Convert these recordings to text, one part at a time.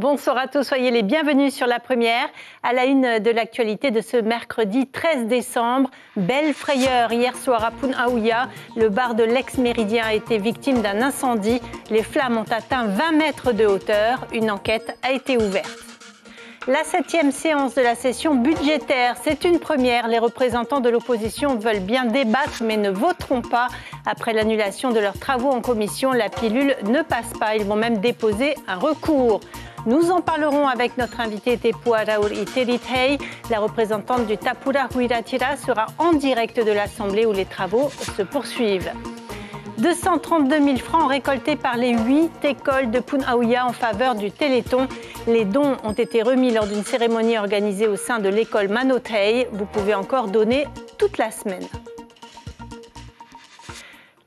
Bonsoir à tous, soyez les bienvenus sur La Première. À la une de l'actualité de ce mercredi 13 décembre, belle frayeur hier soir à Punaouia. Le bar de l'ex-Méridien a été victime d'un incendie. Les flammes ont atteint 20 mètres de hauteur. Une enquête a été ouverte. La 7e séance de la session budgétaire, c'est une première. Les représentants de l'opposition veulent bien débattre mais ne voteront pas. Après l'annulation de leurs travaux en commission, la pilule ne passe pas. Ils vont même déposer un recours. Nous en parlerons avec notre invitée Tepua Raouri Teritei. La représentante du Tapura Huiratira sera en direct de l'Assemblée où les travaux se poursuivent. 232 000 francs récoltés par les 8 écoles de Punaouia en faveur du Téléthon. Les dons ont été remis lors d'une cérémonie organisée au sein de l'école Manotei. Vous pouvez encore donner toute la semaine.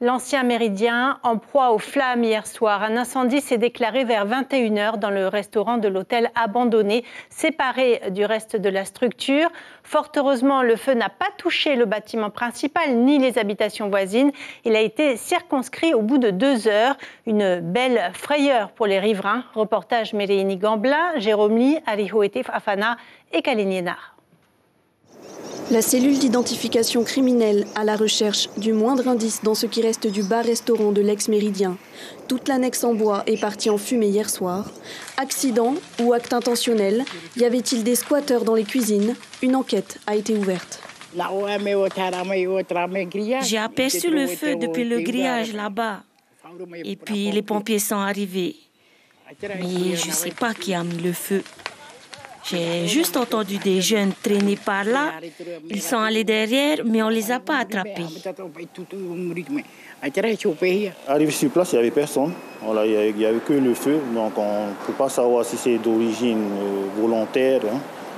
L'ancien Méridien, en proie aux flammes hier soir. Un incendie s'est déclaré vers 21h dans le restaurant de l'hôtel abandonné, séparé du reste de la structure. Fort heureusement, le feu n'a pas touché le bâtiment principal ni les habitations voisines. Il a été circonscrit au bout de 2 heures. Une belle frayeur pour les riverains. Reportage Méréini Gamblin, Jérôme Lee, Arihoetif Afana et Kalinyenar. La cellule d'identification criminelle à la recherche du moindre indice dans ce qui reste du bar-restaurant de l'ex-Méridien. Toute l'annexe en bois est partie en fumée hier soir. Accident ou acte intentionnel? Y avait-il des squatteurs dans les cuisines? Une enquête a été ouverte. J'ai aperçu le feu depuis le grillage là-bas. Et puis les pompiers sont arrivés. Mais je ne sais pas qui a mis le feu. J'ai juste entendu des jeunes traîner par là. Ils sont allés derrière, mais on ne les a pas attrapés. Arrivé sur place, il n'y avait personne. Voilà, il n'y avait que le feu. Donc on ne peut pas savoir si c'est d'origine volontaire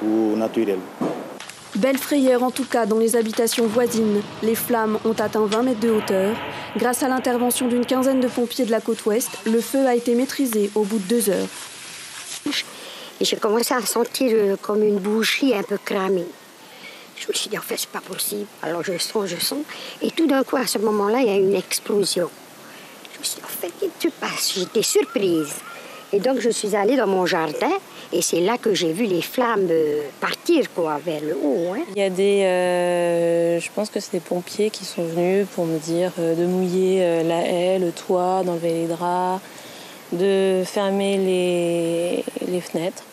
ou naturelle. Belle frayeur en tout cas dans les habitations voisines. Les flammes ont atteint 20 mètres de hauteur. Grâce à l'intervention d'une quinzaine de pompiers de la côte ouest, le feu a été maîtrisé au bout de 2 heures. Et j'ai commencé à sentir comme une bougie un peu cramée. Je me suis dit, en fait, c'est pas possible. Alors je sens. Et tout d'un coup, à ce moment-là, il y a une explosion. Je me suis dit, en fait, qu'est-ce qui se passe? J'étais surprise. Et donc, je suis allée dans mon jardin. Et c'est là que j'ai vu les flammes partir, vers le haut. Il y a je pense que c'est des pompiers qui sont venus pour me dire de mouiller la haie, le toit, d'enlever les draps, de fermer les fenêtres.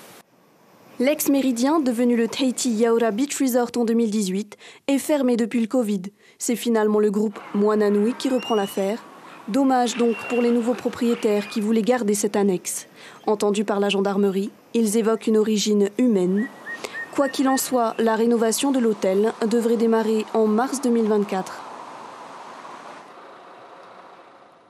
L'ex-Méridien, devenu le Tahiti Yaura Beach Resort en 2018, est fermé depuis le Covid. C'est finalement le groupe Moananui qui reprend l'affaire. Dommage donc pour les nouveaux propriétaires qui voulaient garder cette annexe. Entendus par la gendarmerie, ils évoquent une origine humaine. Quoi qu'il en soit, la rénovation de l'hôtel devrait démarrer en mars 2024.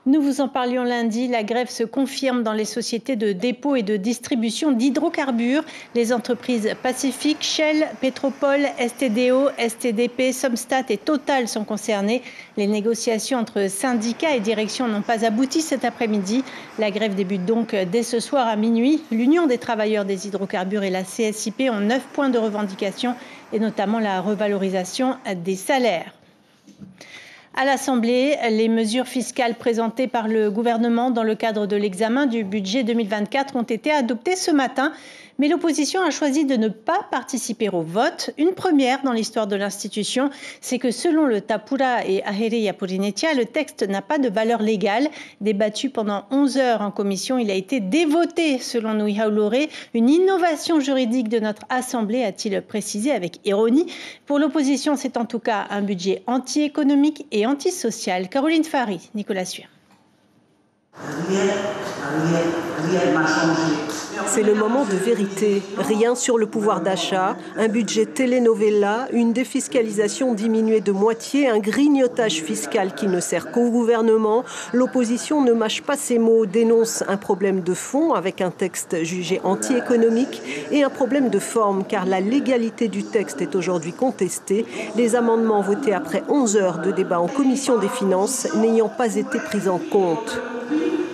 Nous vous en parlions lundi, la grève se confirme dans les sociétés de dépôt et de distribution d'hydrocarbures. Les entreprises Pacific, Shell, Petropol, STDO, STDP, Somstat et Total sont concernées. Les négociations entre syndicats et direction n'ont pas abouti cet après-midi. La grève débute donc dès ce soir à minuit. L'Union des travailleurs des hydrocarbures et la CSIP ont 9 points de revendication et notamment la revalorisation des salaires. À l'Assemblée, les mesures fiscales présentées par le gouvernement dans le cadre de l'examen du budget 2024 ont été adoptées ce matin. Mais l'opposition a choisi de ne pas participer au vote. Une première dans l'histoire de l'institution, c'est que selon le Tapura et Ahere Yapurinetia, le texte n'a pas de valeur légale. Débattu pendant 11 heures en commission, il a été dévoté, selon Nui Hauloré, une innovation juridique de notre Assemblée, a-t-il précisé avec ironie. Pour l'opposition, c'est en tout cas un budget anti-économique et antisocial. Caroline Fary, Nicolas Suir. Rien n'a changé. C'est le moment de vérité. Rien sur le pouvoir d'achat, un budget telenovela, une défiscalisation diminuée de moitié, un grignotage fiscal qui ne sert qu'au gouvernement. L'opposition ne mâche pas ses mots, dénonce un problème de fond avec un texte jugé anti-économique et un problème de forme car la légalité du texte est aujourd'hui contestée. Les amendements votés après 11 heures de débat en commission des finances n'ayant pas été pris en compte.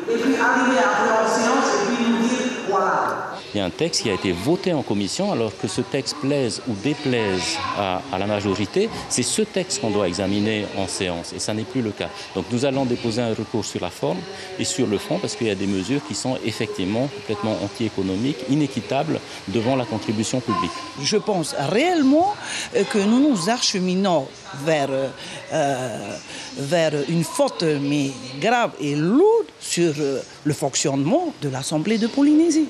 Et puis arriver après en séance et puis nous dire voilà. il y a un texte qui a été voté en commission, alors que ce texte plaise ou déplaise à la majorité, c'est ce texte qu'on doit examiner en séance, et ça n'est plus le cas. Donc nous allons déposer un recours sur la forme et sur le fond, parce qu'il y a des mesures qui sont effectivement complètement anti-économiques, inéquitables devant la contribution publique. Je pense réellement que nous nous acheminons vers une faute mais grave et lourde sur le fonctionnement de l'Assemblée de Polynésie.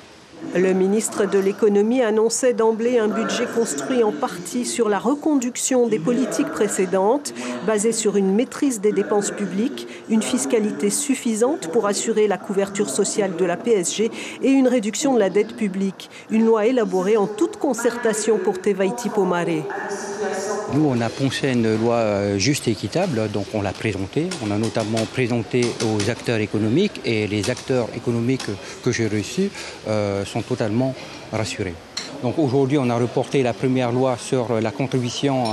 Le ministre de l'économie annonçait d'emblée un budget construit en partie sur la reconduction des politiques précédentes, basé sur une maîtrise des dépenses publiques, une fiscalité suffisante pour assurer la couverture sociale de la PSG et une réduction de la dette publique. Une loi élaborée en toute concertation pour Tevaiti Pomare. Nous, on a pensé une loi juste et équitable, donc on l'a présentée. On a notamment présenté aux acteurs économiques, et les acteurs économiques que j'ai reçus sont totalement rassurés. Donc aujourd'hui, on a reporté la première loi sur la contribution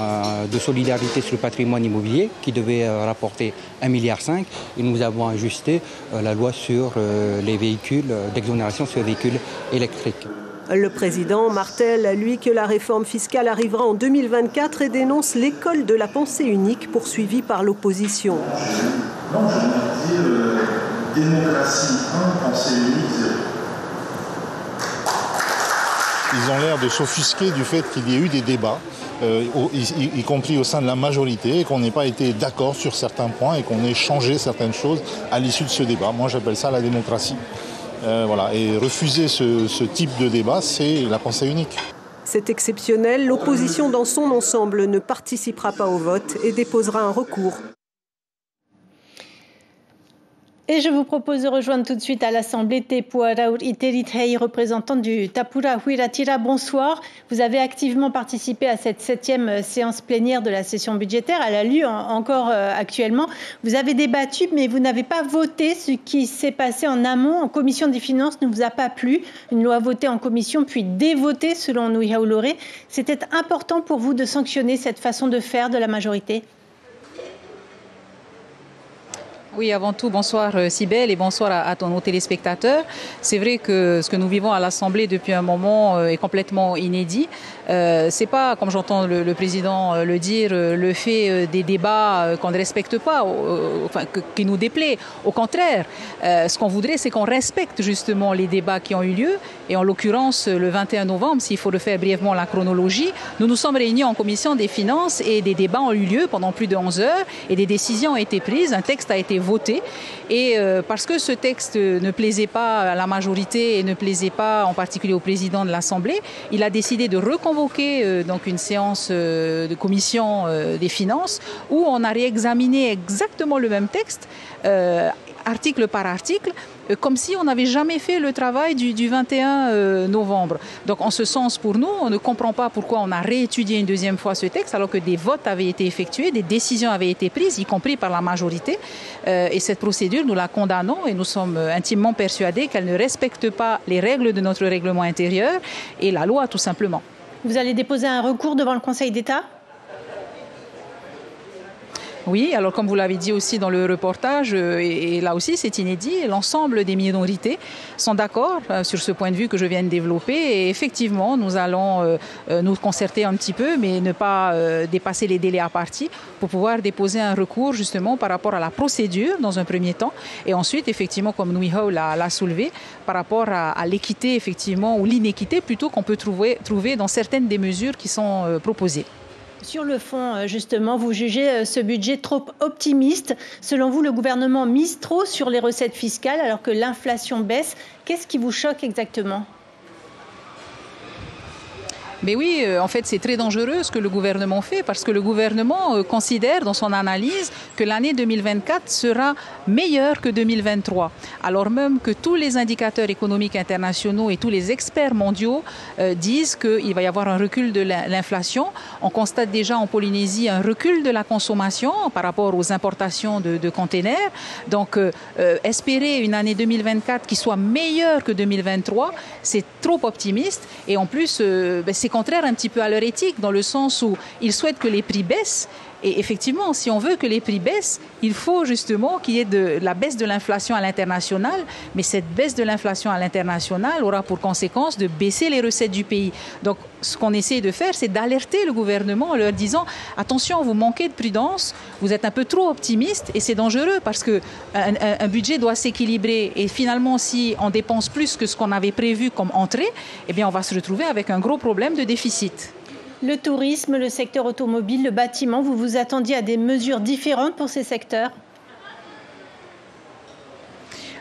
de solidarité sur le patrimoine immobilier qui devait rapporter 1,5 milliard, et nous avons ajusté la loi sur les véhicules, d'exonération sur les véhicules électriques. Le président martèle, lui, que la réforme fiscale arrivera en 2024 et dénonce l'école de la pensée unique poursuivie par l'opposition. Non, je me dis démocratie 1, pensée unique 0. Ils ont l'air de s'offusquer du fait qu'il y ait eu des débats, y compris au sein de la majorité, et qu'on n'ait pas été d'accord sur certains points et qu'on ait changé certaines choses à l'issue de ce débat. Moi, j'appelle ça la démocratie. Voilà. Et refuser ce type de débat, c'est la pensée unique. C'est exceptionnel. L'opposition dans son ensemble ne participera pas au vote et déposera un recours. Et je vous propose de rejoindre tout de suite à l'Assemblée Tepua Raour Iteritei, représentant du Tapura Huiratira. Bonsoir. Vous avez activement participé à cette 7e séance plénière de la session budgétaire. Elle a lieu encore actuellement. Vous avez débattu, mais vous n'avez pas voté. Ce qui s'est passé en amont, en commission des finances, ne vous a pas plu. Une loi votée en commission, puis dévotée selon Nui Hauloré. C'était important pour vous de sanctionner cette façon de faire de la majorité ? Oui, avant tout, bonsoir Cybèle et bonsoir à tous nos téléspectateurs. C'est vrai que ce que nous vivons à l'Assemblée depuis un moment est complètement inédit. C'est pas, comme j'entends le président le dire, le fait des débats qu'on ne respecte pas, qui nous déplaît. Au contraire, ce qu'on voudrait, c'est qu'on respecte justement les débats qui ont eu lieu. Et en l'occurrence, le 21 novembre, s'il faut refaire brièvement la chronologie, nous nous sommes réunis en commission des finances et des débats ont eu lieu pendant plus de 11 heures et des décisions ont été prises. Un texte a été voté. Et parce que ce texte ne plaisait pas à la majorité et ne plaisait pas en particulier au président de l'Assemblée, il a décidé de reconvoquer donc une séance de commission des finances où on a réexaminé exactement le même texte, article par article, comme si on n'avait jamais fait le travail du 21 novembre. Donc en ce sens, pour nous, on ne comprend pas pourquoi on a réétudié une deuxième fois ce texte alors que des votes avaient été effectués, des décisions avaient été prises, y compris par la majorité. Et cette procédure, nous la condamnons et nous sommes intimement persuadés qu'elle ne respecte pas les règles de notre règlement intérieur et la loi, tout simplement. Vous allez déposer un recours devant le Conseil d'État ? Oui, alors comme vous l'avez dit aussi dans le reportage, et là aussi c'est inédit, l'ensemble des minorités sont d'accord sur ce point de vue que je viens de développer et effectivement nous allons nous concerter un petit peu mais ne pas dépasser les délais à partie pour pouvoir déposer un recours justement par rapport à la procédure dans un premier temps et ensuite effectivement comme Nui Hau l'a soulevé par rapport à l'équité effectivement ou l'inéquité plutôt qu'on peut trouver dans certaines des mesures qui sont proposées. Sur le fond, justement, vous jugez ce budget trop optimiste. Selon vous, le gouvernement mise trop sur les recettes fiscales alors que l'inflation baisse. Qu'est-ce qui vous choque exactement ? Mais oui, en fait, c'est très dangereux ce que le gouvernement fait parce que le gouvernement considère dans son analyse que l'année 2024 sera meilleure que 2023. Alors même que tous les indicateurs économiques internationaux et tous les experts mondiaux disent qu'il va y avoir un recul de l'inflation. On constate déjà en Polynésie un recul de la consommation par rapport aux importations de containers. Donc, espérer une année 2024 qui soit meilleure que 2023, c'est trop optimiste. Et en plus, c'est contraire un petit peu à leur éthique, dans le sens où ils souhaitent que les prix baissent, Et effectivement, si on veut que les prix baissent, il faut justement qu'il y ait de la baisse de l'inflation à l'international. Mais cette baisse de l'inflation à l'international aura pour conséquence de baisser les recettes du pays. Donc, ce qu'on essaie de faire, c'est d'alerter le gouvernement en leur disant « Attention, vous manquez de prudence, vous êtes un peu trop optimiste et c'est dangereux parce qu'un budget doit s'équilibrer. Et finalement, si on dépense plus que ce qu'on avait prévu comme entrée, eh bien, on va se retrouver avec un gros problème de déficit. » Le tourisme, le secteur automobile, le bâtiment, vous vous attendiez à des mesures différentes pour ces secteurs ?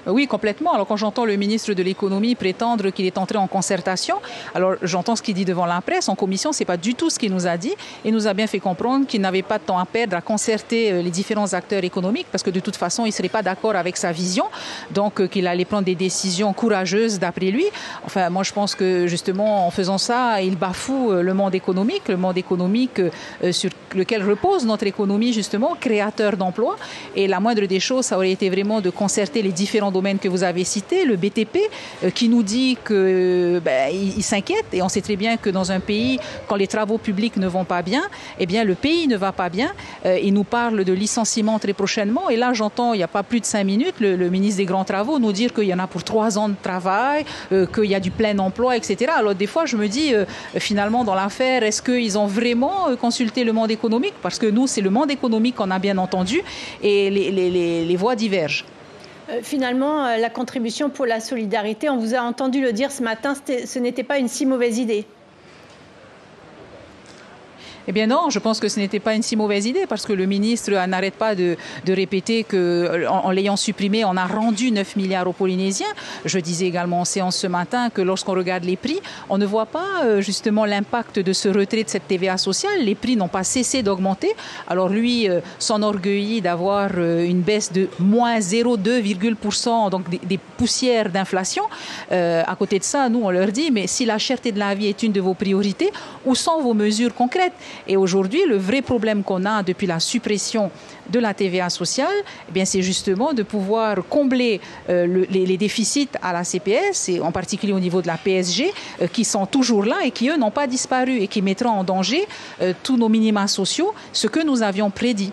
Oui, complètement. Alors, quand j'entends le ministre de l'économie prétendre qu'il est entré en concertation, alors j'entends ce qu'il dit devant la presse. En commission, c'est pas du tout ce qu'il nous a dit. Il nous a bien fait comprendre qu'il n'avait pas de temps à perdre à concerter les différents acteurs économiques parce que de toute façon, il ne serait pas d'accord avec sa vision. Donc, qu'il allait prendre des décisions courageuses d'après lui. Enfin, moi, je pense que justement, en faisant ça, il bafoue le monde économique sur lequel repose notre économie, justement, créateur d'emplois. Et la moindre des choses, ça aurait été vraiment de concerter les différents domaine que vous avez cité, le BTP, qui nous dit qu'il s'inquiète. Et on sait très bien que dans un pays, quand les travaux publics ne vont pas bien, eh bien, le pays ne va pas bien. Il nous parle de licenciement très prochainement. Et là, j'entends, il n'y a pas plus de 5 minutes, le ministre des Grands Travaux nous dire qu'il y en a pour 3 ans de travail, qu'il y a du plein emploi, etc. Alors, des fois, je me dis, finalement, dans l'affaire, est-ce qu'ils ont vraiment consulté le monde économique? Parce que nous, c'est le monde économique qu'on a bien entendu et les voix divergent. Finalement, la contribution pour la solidarité, on vous a entendu le dire ce matin, ce n'était pas une si mauvaise idée. Eh bien non, je pense que ce n'était pas une si mauvaise idée parce que le ministre n'arrête pas de répéter qu'en l'ayant supprimé, on a rendu 9 milliards aux Polynésiens. Je disais également en séance ce matin que lorsqu'on regarde les prix, on ne voit pas justement l'impact de ce retrait de cette TVA sociale. Les prix n'ont pas cessé d'augmenter. Alors lui s'enorgueillit d'avoir une baisse de moins 0,2%, donc des poussières d'inflation. À côté de ça, nous, on leur dit, mais si la cherté de la vie est une de vos priorités, où sont vos mesures concrètes ? Et aujourd'hui, le vrai problème qu'on a depuis la suppression de la TVA sociale, eh bien, c'est justement de pouvoir combler les déficits à la CPS, et en particulier au niveau de la PSG, qui sont toujours là et qui, eux, n'ont pas disparu et qui mettront en danger tous nos minima sociaux, ce que nous avions prédit.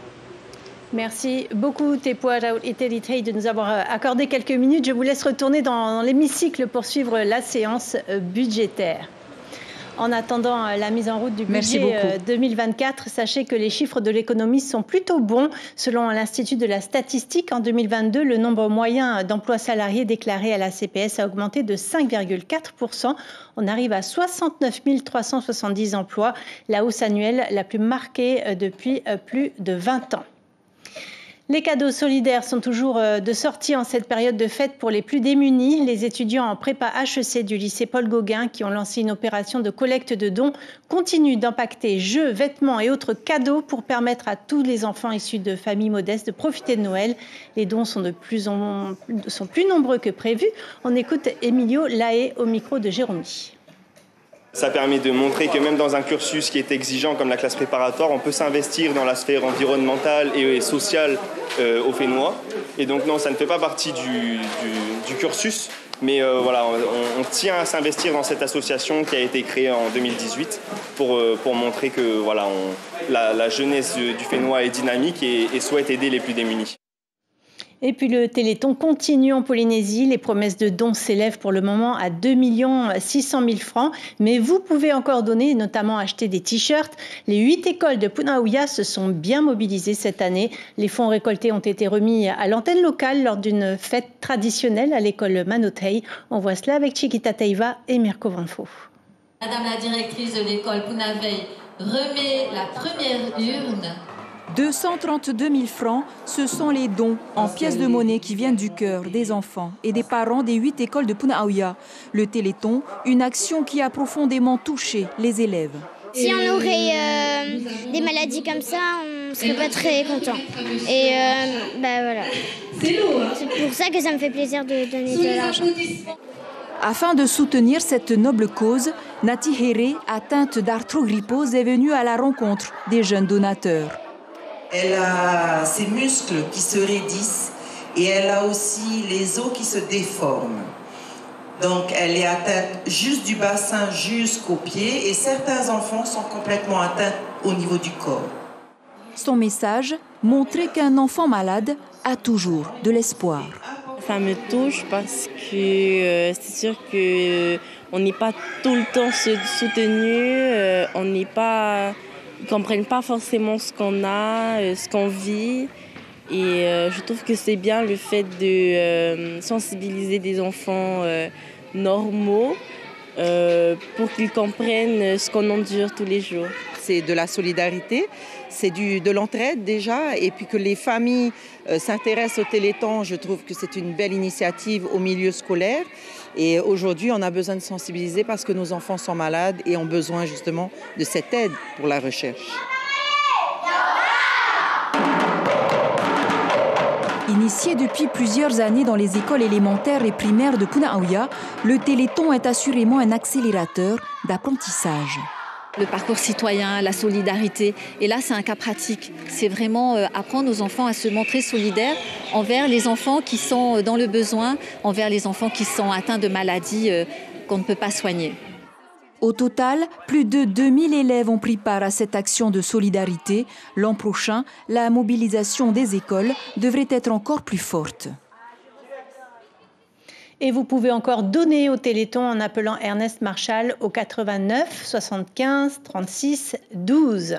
Merci beaucoup, Tepoa Raoul Iteritei, de nous avoir accordé quelques minutes. Je vous laisse retourner dans l'hémicycle pour suivre la séance budgétaire. En attendant la mise en route du budget 2024, sachez que les chiffres de l'économie sont plutôt bons. Selon l'Institut de la statistique, en 2022, le nombre moyen d'emplois salariés déclarés à la CPS a augmenté de 5,4%. On arrive à 69 370 emplois, la hausse annuelle la plus marquée depuis plus de 20 ans. Les cadeaux solidaires sont toujours de sortie en cette période de fête pour les plus démunis. Les étudiants en prépa HEC du lycée Paul Gauguin, qui ont lancé une opération de collecte de dons, continuent d'empaqueter jeux, vêtements et autres cadeaux pour permettre à tous les enfants issus de familles modestes de profiter de Noël. Les dons sont plus nombreux que prévu. On écoute Emilio Lae au micro de Jérôme. Ça permet de montrer que même dans un cursus qui est exigeant comme la classe préparatoire, on peut s'investir dans la sphère environnementale et sociale au Fénois. Et donc non, ça ne fait pas partie du cursus, mais voilà, on tient à s'investir dans cette association qui a été créée en 2018 pour montrer que voilà, la jeunesse du Fénois est dynamique et souhaite aider les plus démunis. Et puis le Téléthon continue en Polynésie. Les promesses de dons s'élèvent pour le moment à 2 600 000 francs. Mais vous pouvez encore donner, notamment acheter des t-shirts. Les 8 écoles de Punaouia se sont bien mobilisées cette année. Les fonds récoltés ont été remis à l'antenne locale lors d'une fête traditionnelle à l'école Manotei. On voit cela avec Chiquita Teiva et Mirko Vanfo. Madame la directrice de l'école Punavei remet la première urne. 232 000 francs, ce sont les dons en pièces de monnaie qui viennent du cœur des enfants et des parents des 8 écoles de Punaouia. Le Téléthon, une action qui a profondément touché les élèves. Si on aurait des maladies comme ça, on ne serait pas très content. Et voilà. C'est pour ça que ça me fait plaisir de donner de l'argent. Afin de soutenir cette noble cause, Nati Here, atteinte d'arthrogrypose, est venue à la rencontre des jeunes donateurs. Elle a ses muscles qui se raidissent et elle a aussi les os qui se déforment. Donc elle est atteinte juste du bassin jusqu'aux pieds et certains enfants sont complètement atteints au niveau du corps. Son message, montrer qu'un enfant malade a toujours de l'espoir. Ça me touche parce que c'est sûr qu'on n'est pas tout le temps soutenu, ils ne comprennent pas forcément ce qu'on a, ce qu'on vit. Et je trouve que c'est bien le fait de sensibiliser des enfants normaux pour qu'ils comprennent ce qu'on endure tous les jours. C'est de la solidarité, c'est de l'entraide déjà, et puis que les familles s'intéressent au Téléthon, je trouve que c'est une belle initiative au milieu scolaire. Et aujourd'hui, on a besoin de sensibiliser parce que nos enfants sont malades et ont besoin justement de cette aide pour la recherche. Initié depuis plusieurs années dans les écoles élémentaires et primaires de Puna Aouya, le Téléthon est assurément un accélérateur d'apprentissage. Le parcours citoyen, la solidarité. Et là, c'est un cas pratique. C'est vraiment apprendre aux enfants à se montrer solidaires envers les enfants qui sont dans le besoin, envers les enfants qui sont atteints de maladies qu'on ne peut pas soigner. Au total, plus de 2000 élèves ont pris part à cette action de solidarité. L'an prochain, la mobilisation des écoles devrait être encore plus forte. Et vous pouvez encore donner au Téléthon en appelant Ernest Marshall au 89 75 36 12.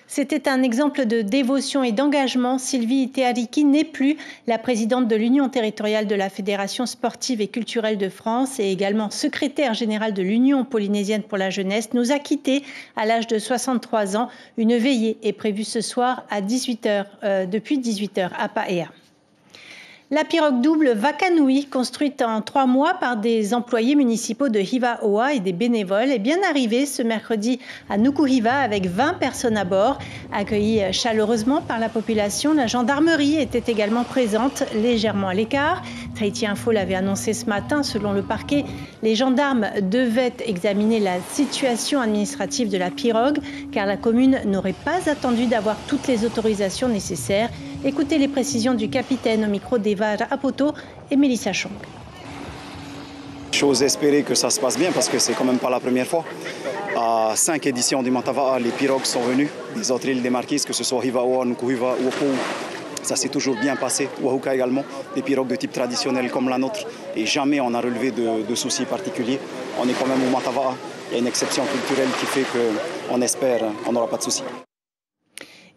C'était un exemple de dévotion et d'engagement. Sylvie Teariki n'est plus la présidente de l'Union territoriale de la Fédération sportive et culturelle de France et également secrétaire générale de l'Union polynésienne pour la jeunesse. Nous a quittés à l'âge de 63 ans. Une veillée est prévue ce soir à 18h, depuis 18h à Paea. La pirogue double Wakanui, construite en 3 mois par des employés municipaux de Hiva-Oa et des bénévoles, est bien arrivée ce mercredi à Nukuhiva avec 20 personnes à bord. Accueillie chaleureusement par la population, la gendarmerie était également présente, légèrement à l'écart. Tahiti Info l'avait annoncé ce matin. Selon le parquet, les gendarmes devaient examiner la situation administrative de la pirogue, car la commune n'aurait pas attendu d'avoir toutes les autorisations nécessaires. Écoutez les précisions du capitaine au micro d'Eva Rapoto et Mélissa Chong. J'ose espérer que ça se passe bien parce que c'est quand même pas la première fois. À 5 éditions du Matava'a, les pirogues sont venues des autres îles des Marquises, que ce soit Hiva-Oa, Nukuhiva ou Opou. Ça s'est toujours bien passé. Wahuka également, des pirogues de type traditionnel comme la nôtre. Et jamais on a relevé de soucis particuliers. On est quand même au Matava'a. Il y a une exception culturelle qui fait qu'on espère qu'on n'aura pas de soucis.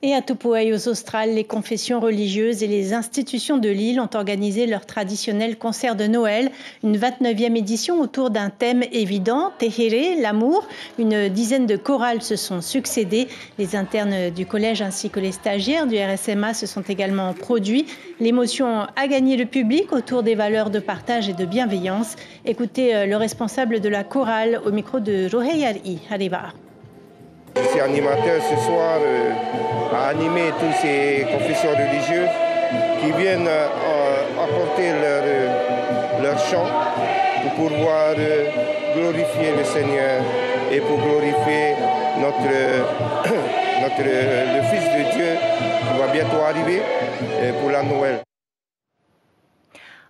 Et à Tupuai, aux Australes, les confessions religieuses et les institutions de l'île ont organisé leur traditionnel concert de Noël, une 29e édition autour d'un thème évident, Tehere, l'amour. Une dizaine de chorales se sont succédées. Les internes du collège ainsi que les stagiaires du RSMA se sont également produits. L'émotion a gagné le public autour des valeurs de partage et de bienveillance. Écoutez le responsable de la chorale au micro de Roheyari Hariva. Je suis animateur ce soir à animer toutes ces confessions religieuses qui viennent apporter leur chant pour pouvoir glorifier le Seigneur et pour glorifier le Fils de Dieu qui va bientôt arriver pour la Noël.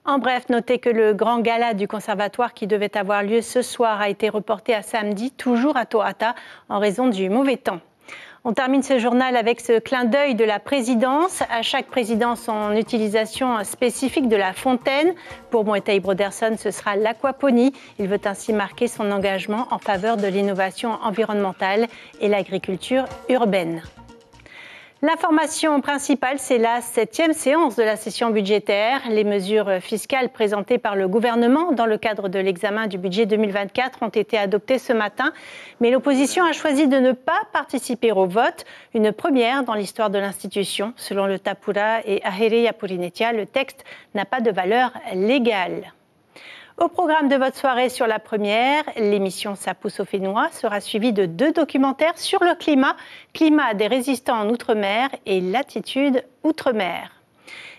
En bref, notez que le grand gala du conservatoire qui devait avoir lieu ce soir a été reporté à samedi, toujours à Tohata, en raison du mauvais temps. On termine ce journal avec ce clin d'œil de la présidence. À chaque président, son utilisation spécifique de la fontaine. Pour Moetai Broderson, ce sera l'aquaponie. Il veut ainsi marquer son engagement en faveur de l'innovation environnementale et l'agriculture urbaine. L'information principale, c'est la 7e séance de la session budgétaire. Les mesures fiscales présentées par le gouvernement dans le cadre de l'examen du budget 2024 ont été adoptées ce matin. Mais l'opposition a choisi de ne pas participer au vote, une première dans l'histoire de l'institution. Selon le Tapura et Ahere Yapurinetia, le texte n'a pas de valeur légale. Au programme de votre soirée sur la première, l'émission Ça pousse au Fénois sera suivie de 2 documentaires sur le climat des résistants en Outre-mer et l'attitude Outre-mer.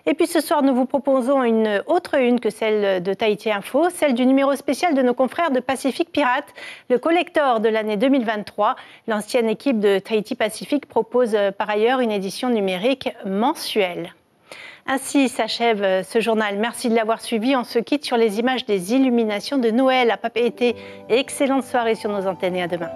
Et puis ce soir, nous vous proposons une autre une que celle de Tahiti Info, celle du numéro spécial de nos confrères de Pacific Pirate, le collector de l'année 2023. L'ancienne équipe de Tahiti Pacific propose par ailleurs une édition numérique mensuelle. Ainsi s'achève ce journal. Merci de l'avoir suivi. On se quitte sur les images des illuminations de Noël à Papeete. Excellente soirée sur nos antennes et à demain.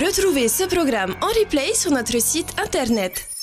Retrouvez ce programme en replay sur notre site internet.